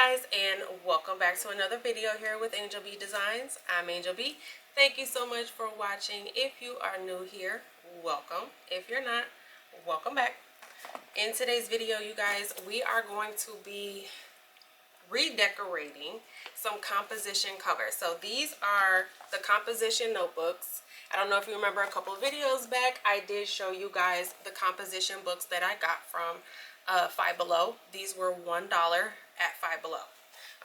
guys, and welcome back to another video here with Angel B Designs. I'm Angel B. Thank you so much for watching. If you are new here, welcome. If you're not, welcome back. In today's video, you guys, we are going to be redecorating some composition covers. So these are the composition notebooks. I don't know if you remember a couple of videos back, I did show you guys the composition books that I got from Five Below. These were $1 at Five Below.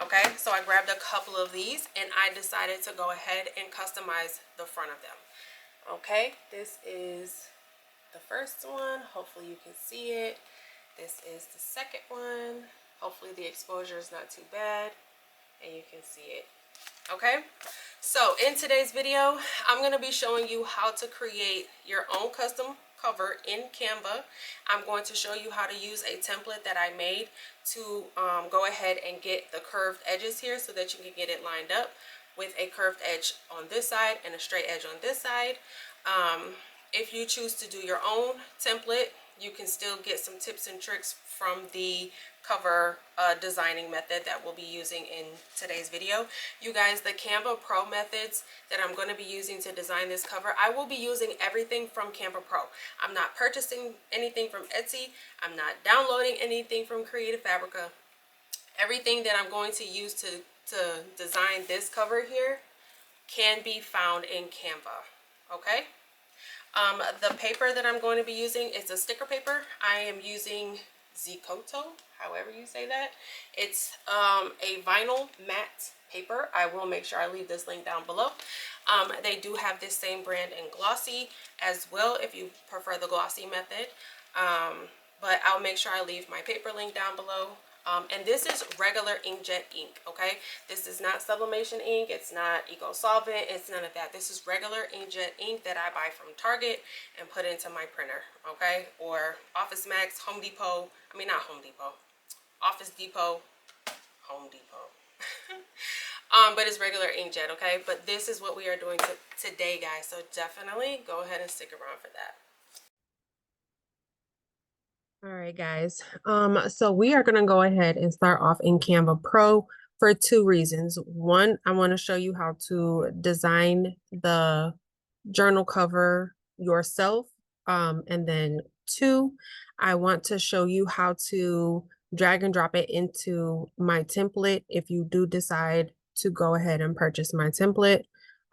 Okay, so I grabbed a couple of these and I decided to go ahead and customize the front of them. Okay, this is the first one. Hopefully you can see it. This is the second one. Hopefully the exposure is not too bad and you can see it. Okay, so in today's video, I'm going to be showing you how to create your own custom cover in Canva. I'm going to show you how to use a template that I made to go ahead and get the curved edges here so that you can get it lined up with a curved edge on this side and a straight edge on this side. If you choose to do your own template, you can still get some tips and tricks from the cover designing method that we'll be using in today's video. You guys, the Canva Pro methods that I'm going to be using to design this cover, I will be using everything from Canva Pro. I'm not purchasing anything from Etsy. I'm not downloading anything from Creative Fabrica. Everything that I'm going to use to design this cover here can be found in Canva. Okay. The paper that I'm going to be using is a sticker paper. I am using Zicoto, however you say that. It's a vinyl matte paper. I will make sure I leave this link down below. They do have this same brand in glossy as well if you prefer the glossy method. But I'll make sure I leave my paper link down below. And this is regular inkjet ink, okay? This is not sublimation ink. It's not eco solvent. It's none of that. This is regular inkjet ink that I buy from Target and put into my printer, okay? Or Office Max, Home Depot. I mean, not Home Depot. Office Depot, Home Depot. But it's regular inkjet, okay? But this is what we are doing today, guys. So definitely go ahead and stick around for that. All right, guys. So we are going to go ahead and start off in Canva Pro for two reasons. One, I want to show you how to design the journal cover yourself. And then two, I want to show you how to drag and drop it into my template if you do decide to go ahead and purchase my template.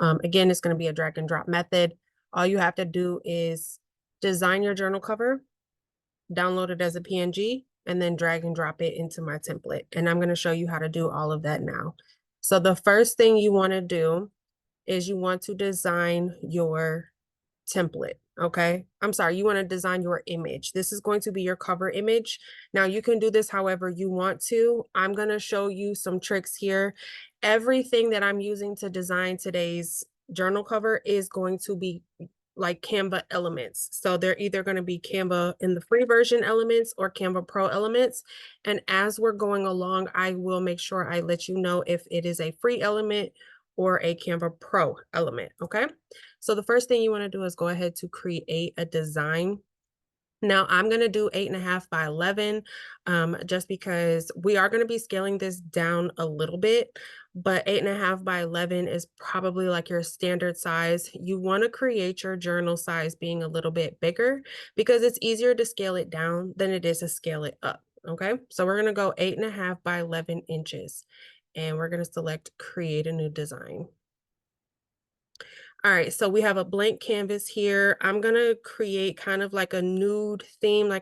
Again, it's going to be a drag and drop method. All you have to do is design your journal cover, download it as a PNG, and then drag and drop it into my template. And I'm going to show you how to do all of that now. So the first thing you want to do is you want to design your template. Okay. I'm sorry. You want to design your image. This is going to be your cover image. Now you can do this however you want to. I'm going to show you some tricks here. Everything that I'm using to design today's journal cover is going to be like Canva elements. So they're either going to be Canva in the free version elements or Canva Pro elements. And as we're going along, I will make sure I let you know if it is a free element or a Canva Pro element. Okay. So the first thing you want to do is go ahead to create a design. Now I'm going to do 8.5 by 11, just because we are going to be scaling this down a little bit, but 8.5 by 11 is probably like your standard size. You want to create your journal size being a little bit bigger because it's easier to scale it down than it is to scale it up. Okay, so we're going to go 8.5 by 11 inches and we're going to select create a new design. All right, so we have a blank canvas here. I'm gonna create kind of like a nude theme,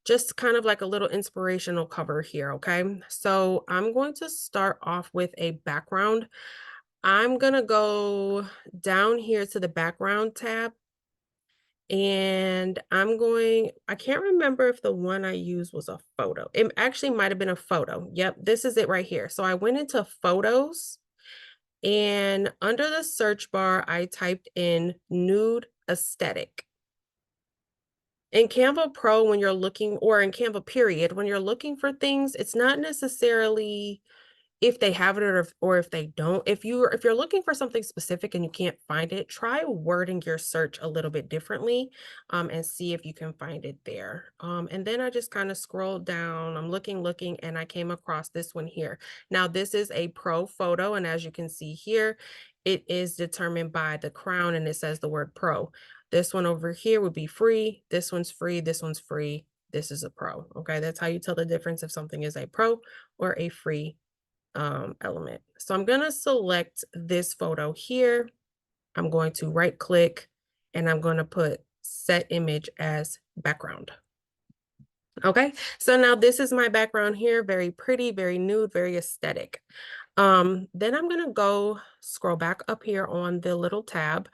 just kind of like a little inspirational cover here, okay? So I'm going to start off with a background. I'm gonna go down here to the background tab and I can't remember if the one I used was a photo. It actually might have been a photo. Yep, this is it right here. So I went into photos. And under the search bar, I typed in nude aesthetic. In Canva Pro, when you're looking, or in Canva period, when you're looking for things, it's not necessarily if they have it or if they don't. If you're looking for something specific and you can't find it, try wording your search a little bit differently, and see if you can find it there. And then I just kind of scrolled down. I'm looking, and I came across this one here. Now, this is a pro photo, and as you can see here, it is determined by the crown, and it says the word pro. This one over here would be free. This one's free. This one's free. This is a pro. Okay, that's how you tell the difference if something is a pro or a free element. So I'm going to select this photo here. I'm going to right click and I'm going to put set image as background. Okay, so now this is my background here, very pretty, very nude, very aesthetic. Then I'm going to go scroll back up here on the little tab,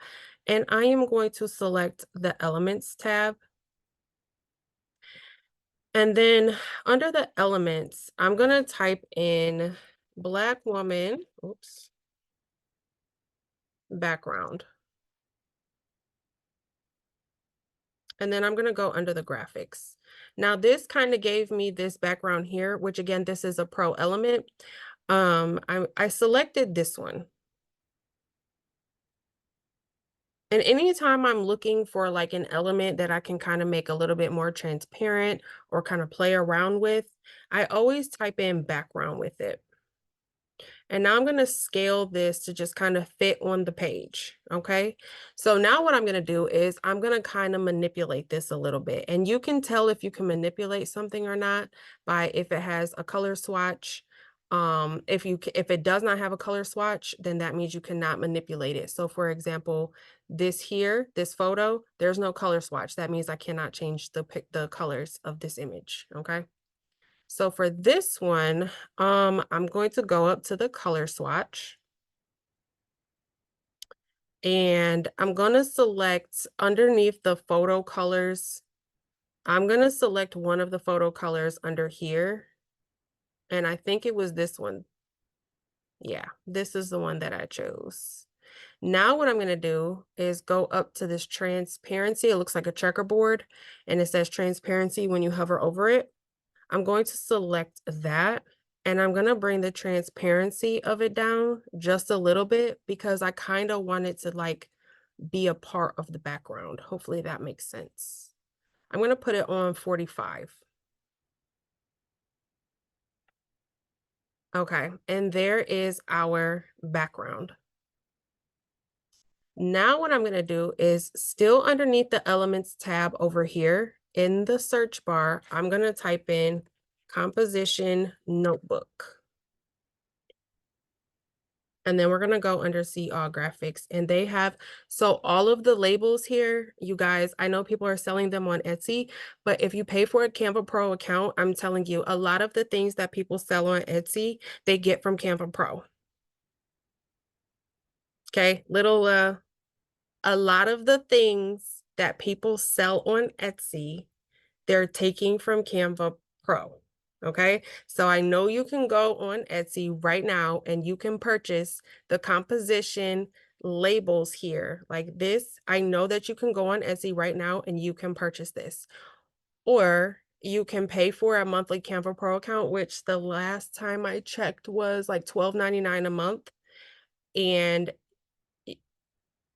and I am going to select the elements tab. And then under the elements, I'm going to type in Black woman, oops, background. And then I'm going to go under the graphics. Now this kind of gave me this background here, which again, this is a pro element. I selected this one. And anytime I'm looking for like an element that I can kind of make a little bit more transparent or kind of play around with, I always type in background with it. And now I'm going to scale this to just kind of fit on the page. Okay. So now what I'm going to do is I'm going to kind of manipulate this a little bit. And you can tell if you can manipulate something or not by if it has a color swatch. If it does not have a color swatch, then that means you cannot manipulate it. So for example, this here, this photo, there's no color swatch. That means I cannot change the colors of this image. Okay. So for this one, I'm going to go up to the color swatch. And I'm going to select underneath the photo colors. I'm going to select one of the photo colors under here. And I think it was this one. Yeah, this is the one that I chose. Now what I'm going to do is go up to this transparency. It looks like a checkerboard and it says transparency when you hover over it. I'm going to select that and I'm going to bring the transparency of it down just a little bit because I kind of want it to like be a part of the background. Hopefully that makes sense. I'm going to put it on 45. Okay, and there is our background. Now what I'm going to do is still underneath the elements tab over here in the search bar, I'm going to type in composition notebook. And then we're going to go under see all graphics and they have, so all of the labels here, you guys, I know people are selling them on Etsy, but if you pay for a Canva Pro account, I'm telling you, a lot of the things that people sell on Etsy, they get from Canva Pro. Okay, a lot of the things that people sell on Etsy, they're taking from Canva Pro. Okay, so I know you can go on Etsy right now and you can purchase the composition labels here like this. I know that you can go on Etsy right now and you can purchase this, or you can pay for a monthly Canva Pro account, which the last time I checked was like $12.99 a month, and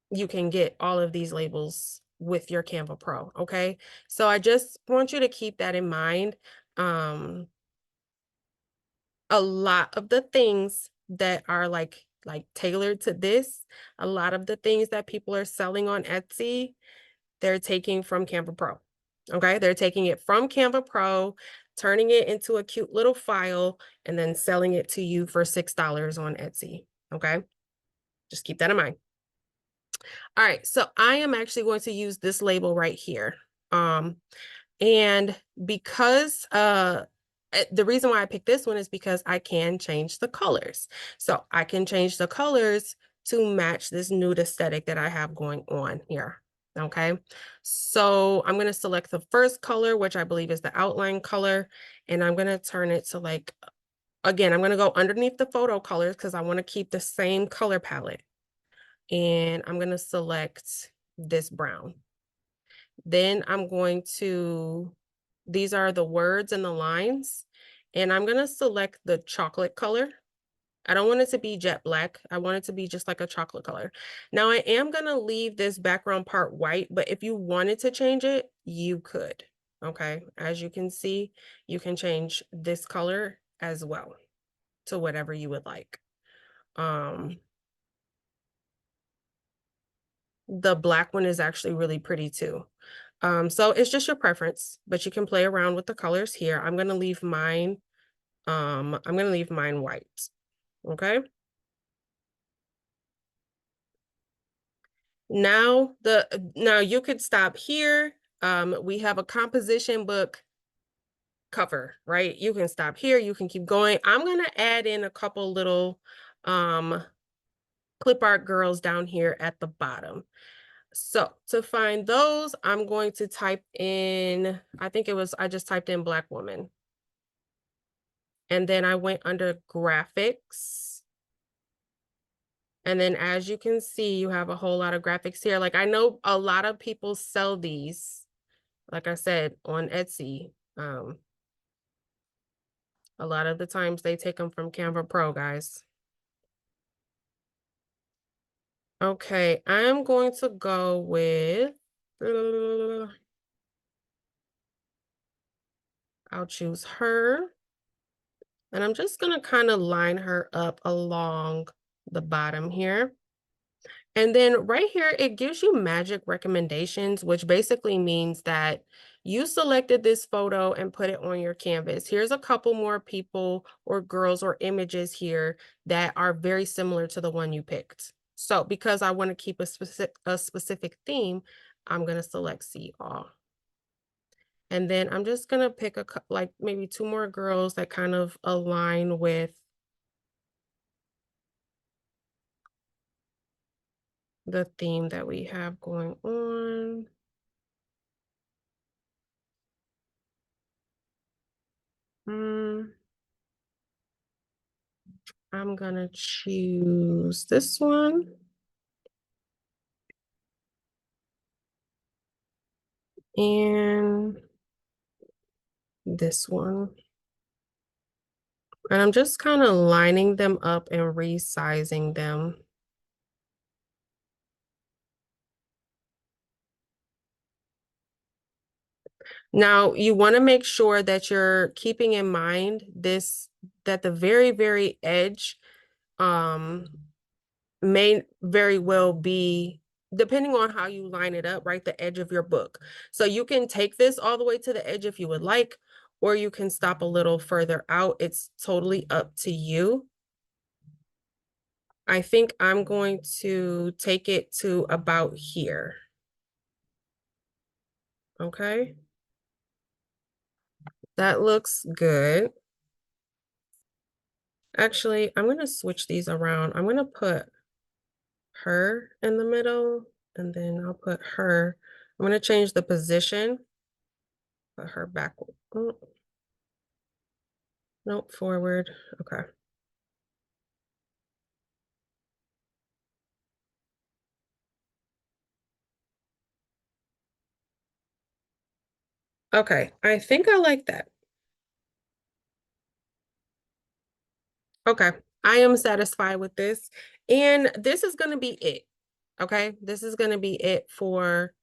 you can get all of these labels with your Canva Pro. Okay, so I just want you to keep that in mind. A lot of the things that are like tailored to this, a lot of the things that people are selling on Etsy, they're taking from Canva Pro. Okay, they're taking it from Canva Pro, turning it into a cute little file, and then selling it to you for $6 on Etsy. Okay, just keep that in mind. All right, so I am actually going to use this label right here. And because the reason why I picked this one is because I can change the colors. So I can change the colors to match this nude aesthetic that I have going on here. Okay, so I'm going to select the first color, which I believe is the outline color, and I'm going to turn it to like, again, I'm going to go underneath the photo colors because I want to keep the same color palette. And I'm going to select this brown. Then I'm going to, these are the words and the lines, and I'm going to select the chocolate color. I don't want it to be jet black. I want it to be just like a chocolate color. Now I am gonna leave this background part white, but if you wanted to change it, you could. Okay, as you can see, you can change this color as well to whatever you would like. The black one is actually really pretty too. So it's just your preference, but you can play around with the colors here. I'm gonna leave mine white. Okay. Now you could stop here. We have a composition book cover, right? You can stop here, you can keep going. I'm gonna add in a couple little um clip art girls down here at the bottom. So to find those, I'm going to type in, I just typed in Black woman. And then I went under graphics. And then as you can see, you have a whole lot of graphics here. Like I know a lot of people sell these, like I said, on Etsy. A lot of the times they take them from Canva Pro, guys. Okay, I'm going to go with, I'll choose her. And I'm just gonna kind of line her up along the bottom here. And then right here, it gives you magic recommendations, which basically means that you selected this photo and put it on your canvas. Here's a couple more people or girls or images here that are very similar to the one you picked. So because I want to keep a specific theme, I'm going to select see all. And then I'm just going to pick like maybe two more girls that kind of align with the theme that we have going on. I'm gonna choose this one. And this one. And I'm just kind of lining them up and resizing them. Now, you want to make sure that you're keeping in mind that the very, very edge may very well be, depending on how you line it up, right, the edge of your book. So you can take this all the way to the edge if you would like, or you can stop a little further out. It's totally up to you. I think I'm going to take it to about here. Okay. That looks good. Actually, I'm going to switch these around. I'm going to put her in the middle, and then I'll put her. I'm going to change the position. Put her back. Oh, nope, forward. Okay. Okay, I think I like that. Okay, I am satisfied with this. And this is going to be it. Okay, this is going to be it for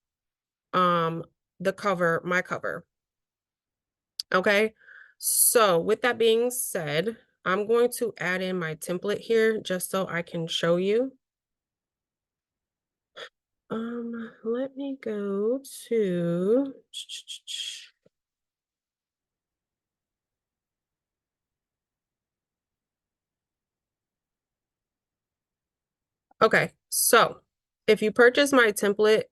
the cover, my cover. Okay, so with that being said, I'm going to add in my template here just so I can show you. Let me go to okay, so if you purchase my template,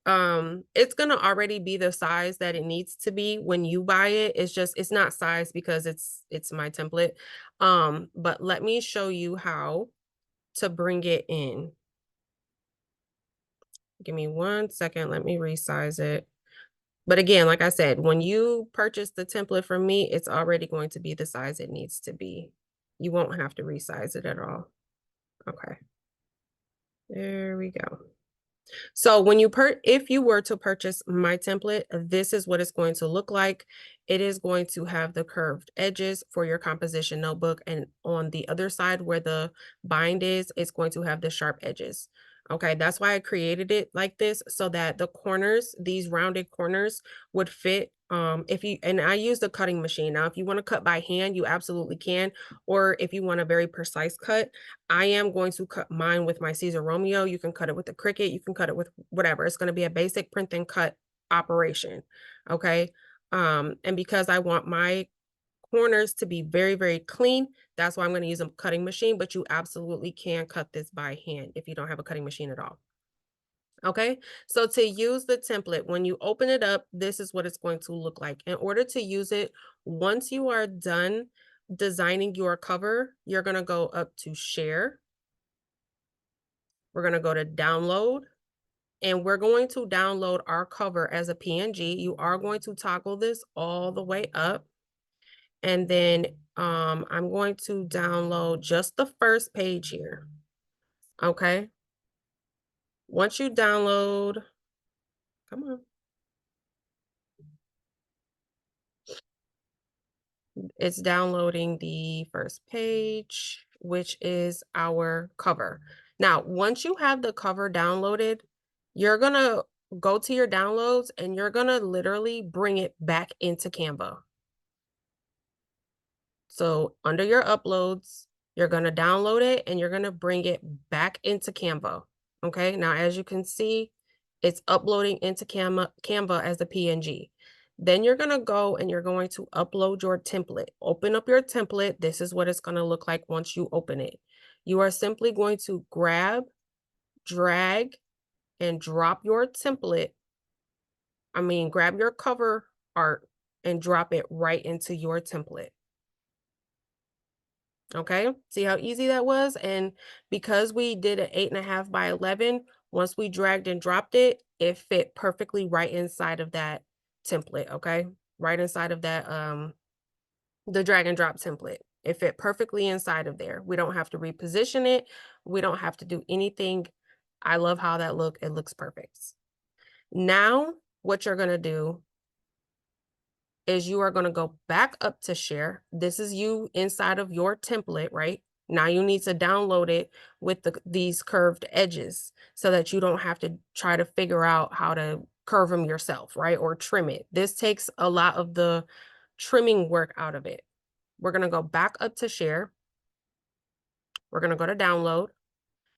it's gonna already be the size that it needs to be when you buy it. It's not size because it's my template. But let me show you how to bring it in. Give me 1 second, let me resize it. But again, like I said, when you purchase the template from me, it's already going to be the size it needs to be. You won't have to resize it at all. Okay. There we go. So when if you were to purchase my template, this is what it's going to look like. it is going to have the curved edges for your composition notebook. And on the other side where the bind is, it's going to have the sharp edges. Okay, that's why I created it like this so that the corners, these rounded corners, would fit. If you and I use the cutting machine. Now, if you want to cut by hand, you absolutely can. Or if you want a very precise cut, I am going to cut mine with my Siser Romeo. You can cut it with the Cricut, you can cut it with whatever. It's going to be a basic print and cut operation. Okay. And because I want my corners to be very, very clean, that's why I'm going to use a cutting machine, but you absolutely can cut this by hand if you don't have a cutting machine at all. Okay, so to use the template, when you open it up, this is what it's going to look like. In order to use it, once you are done designing your cover, you're going to go up to share. We're going to go to download, and we're going to download our cover as a PNG. You are going to toggle this all the way up. And then I'm going to download just the first page here. Okay. Once you download, come on. It's downloading the first page, which is our cover. Now, once you have the cover downloaded, you're going to go to your downloads and you're going to literally bring it back into Canva. So under your uploads, you're going to download it and you're going to bring it back into Canva. Okay. Now, as you can see, it's uploading into Canva as a PNG. Then you're going to go and you're going to upload your template. Open up your template. This is what it's going to look like once you open it. You are simply going to grab, drag, and drop your template. Grab your cover art and drop it right into your template. Okay, see how easy that was? And because we did an 8.5 by 11, once we dragged and dropped it, it fit perfectly right inside of that template. Okay, right inside of that, the drag and drop template. It fit perfectly inside of there. We don't have to reposition it. We don't have to do anything. I love how that look. It looks perfect. Now, what you're going to do is you are going to go back up to share. This is you inside of your template, right? Now you need to download it with these curved edges so that you don't have to try to figure out how to curve them yourself, right? Or trim it. This takes a lot of the trimming work out of it. We're going to go back up to share. We're going to go to download.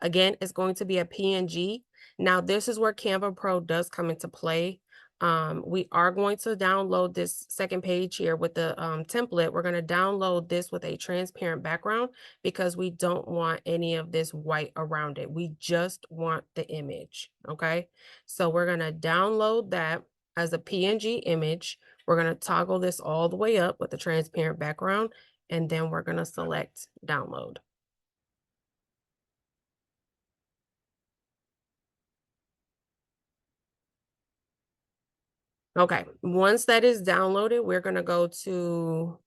Again, it's going to be a PNG. Now, this is where Canva Pro does come into play. We are going to download this second page here with the template. We're going to download this with a transparent background because we don't want any of this white around it. We just want the image, okay? So we're going to download that as a PNG image. We're going to toggle this all the way up with the transparent background, and then we're going to select download. Okay, once that is downloaded, we're going to go to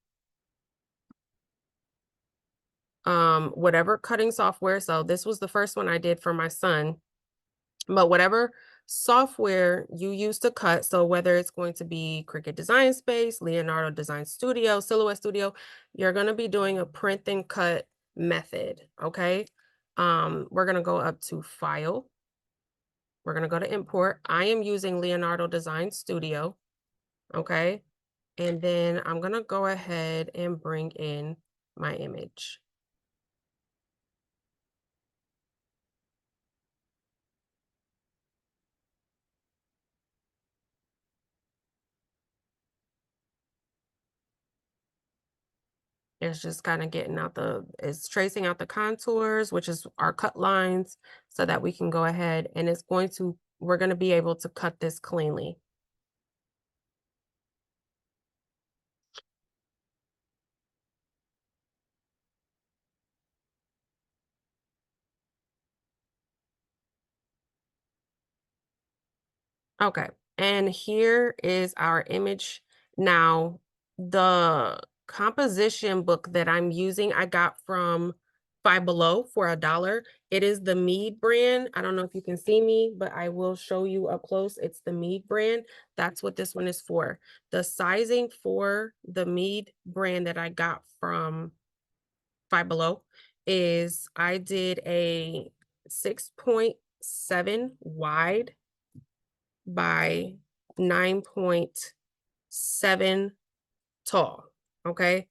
whatever cutting software. So this was the first one I did for my son, but whatever software you use to cut, so whether it's going to be Cricut Design Space, Leonardo Design Studio, Silhouette Studio, you're going to be doing a print and cut method. Okay, we're going to go up to File. We're going to go to Import. I am using Leonardo Design Studio. Okay. And then I'm going to go ahead and bring in my image. It's just kind of getting out it's tracing out the contours, which is our cut lines, so that we can go ahead and we're going to be able to cut this cleanly. Okay, and here is our image. Now, the composition book that I'm using, I got from Five Below for $1. It is the Mead brand. I don't know if you can see me, but I will show you up close. It's the Mead brand. That's what this one is for. The sizing for the Mead brand that I got from Five Below is I did a 6.7 wide by 9.7 tall. Okay.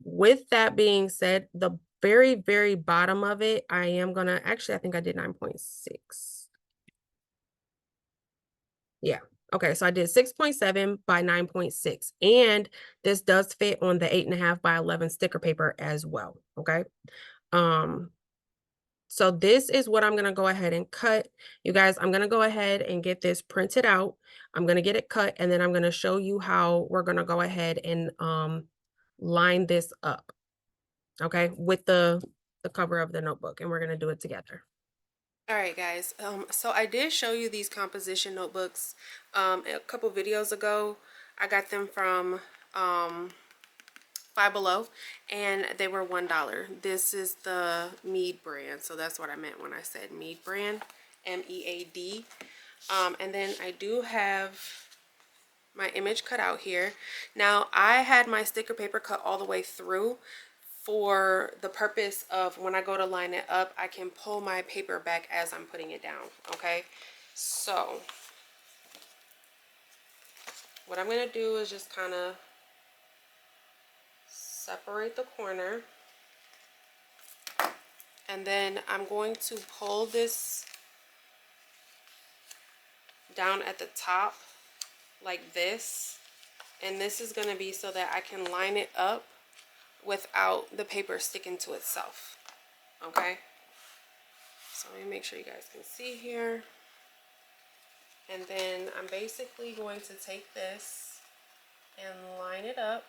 With that being said, the very, very bottom of it, I am gonna actually, I think I did 9.6. Yeah. Okay, so I did 6.7 by 9.6. And this does fit on the 8.5 by 11 sticker paper as well. Okay. Um, so this is what I'm gonna go ahead and cut. You guys, I'm gonna go ahead and get this printed out. I'm gonna get it cut, and then I'm gonna show you how we're gonna go ahead and line this up. Okay, with the cover of the notebook, and we're gonna do it together. All right, guys. So I did show you these composition notebooks a couple videos ago. I got them from Five Below, and they were $1. This is the Mead brand, so that's what I meant when I said Mead brand, MEAD. And then I do have my image cut out here. Now I had my sticker paper cut all the way through for the purpose of when I go to line it up, I can pull my paper back as I'm putting it down. Okay, so what I'm gonna do is just kind of separate the corner, and then I'm going to pull this down at the top like this, and this is going to be so that I can line it up without the paper sticking to itself. Okay, so let me make sure you guys can see here. And then I'm basically going to take this and line it up.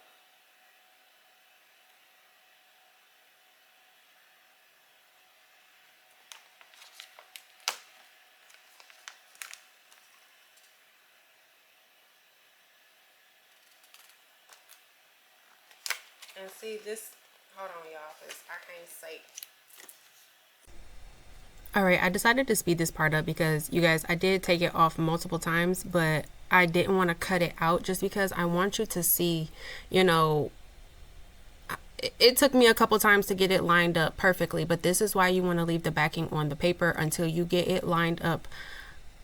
And see this, hold on y'all, because I can't say. All right, I decided to speed this part up because you guys, I did take it off multiple times, but I didn't want to cut it out just because I want you to see, you know, it took me a couple times to get it lined up perfectly, but this is why you want to leave the backing on the paper until you get it lined up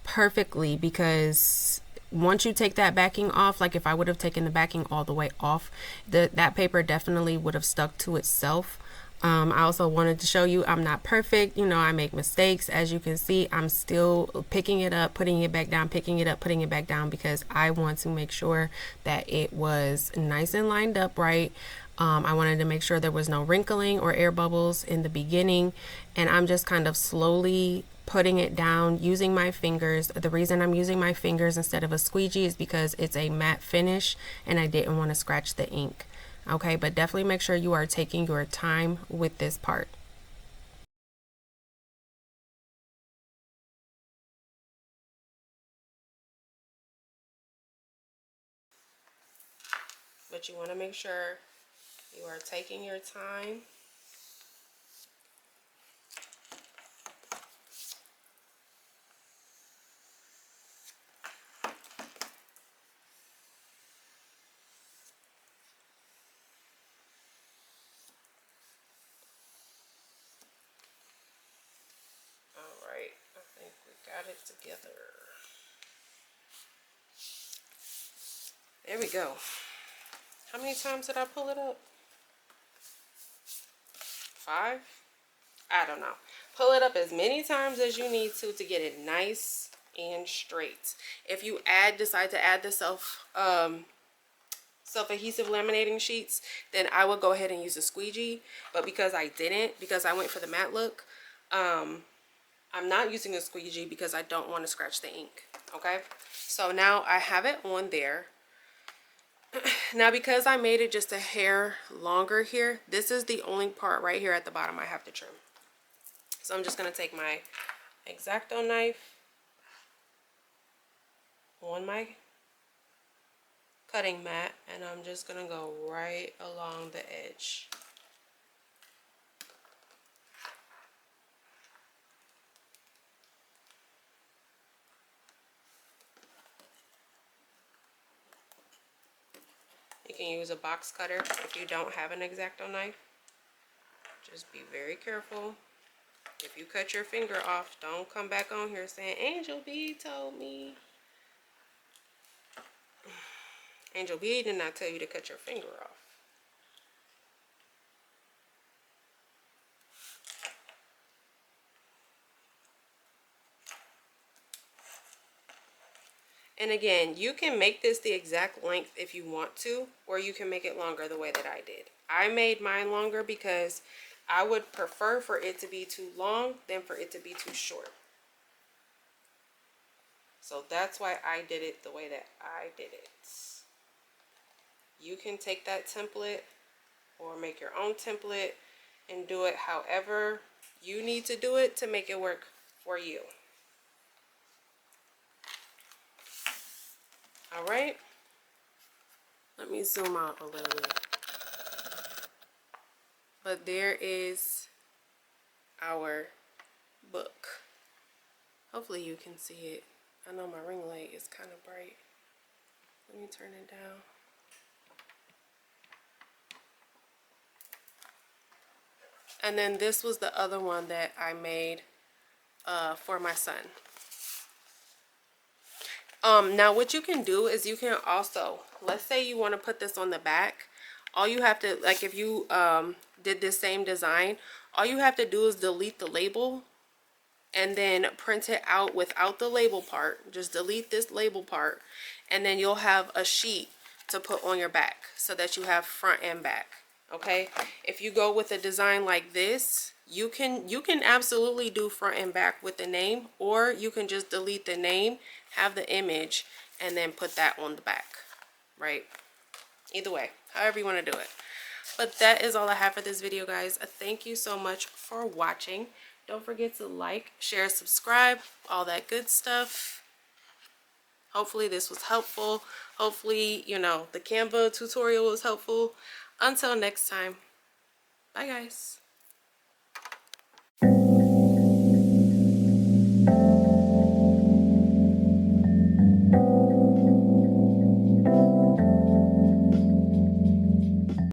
perfectly, because once you take that backing off, like if I would have taken the backing all the way off, that paper definitely would have stuck to itself. I also wanted to show you I'm not perfect. You know, I make mistakes. As you can see, I'm still picking it up, putting it back down, picking it up, putting it back down, because I want to make sure that it was nice and lined up right. I wanted to make sure there was no wrinkling or air bubbles in the beginning, and I'm just kind of slowly putting it down using my fingers. The reason I'm using my fingers instead of a squeegee is because it's a matte finish and I didn't want to scratch the ink. Okay, but definitely make sure you are taking your time with this part. But you want to make sure you are taking your time. All right, I think we got it together. There we go. How many times did I pull it up? 5? I don't know. Pull it up as many times as you need to get it nice and straight. If you decide to add the self-adhesive laminating sheets, then I would go ahead and use a squeegee. But because I didn't, because I went for the matte look, I'm not using a squeegee because I don't want to scratch the ink. Okay, so now I have it on there. Now because I made it just a hair longer here, this is the only part right here at the bottom I have to trim. So I'm just going to take my X-Acto knife on my cutting mat, and I'm just going to go right along the edge. can use a box cutter if you don't have an X-Acto knife. Just be very careful. If you cut your finger off, don't come back on here saying, Angel B told me. Angel B did not tell you to cut your finger off. And again, you can make this the exact length if you want to, or you can make it longer the way that I did. I made mine longer because I would prefer for it to be too long than for it to be too short. So that's why I did it the way that I did it. You can take that template or make your own template and do it however you need to do it to make it work for you. All right, let me zoom out a little bit. But there is our book. Hopefully you can see it. I know my ring light is kind of bright. Let me turn it down. And then this was the other one that I made for my son. Now what you can do is you can also, let's say you want to put this on the back. All you have to, like if you did this same design, all you have to do is delete the label and then print it out without the label part. Just delete this label part and then you'll have a sheet to put on your back so that you have front and back. Okay, if you go with a design like this, you can absolutely do front and back with the name, or you can just delete the name, have the image, and then put that on the back, right? Either way, however you want to do it. But that is all I have for this video, guys. Thank you so much for watching. Don't forget to like, share, subscribe, all that good stuff. Hopefully this was helpful. Hopefully, you know, the Canva tutorial was helpful. Until next time, bye guys.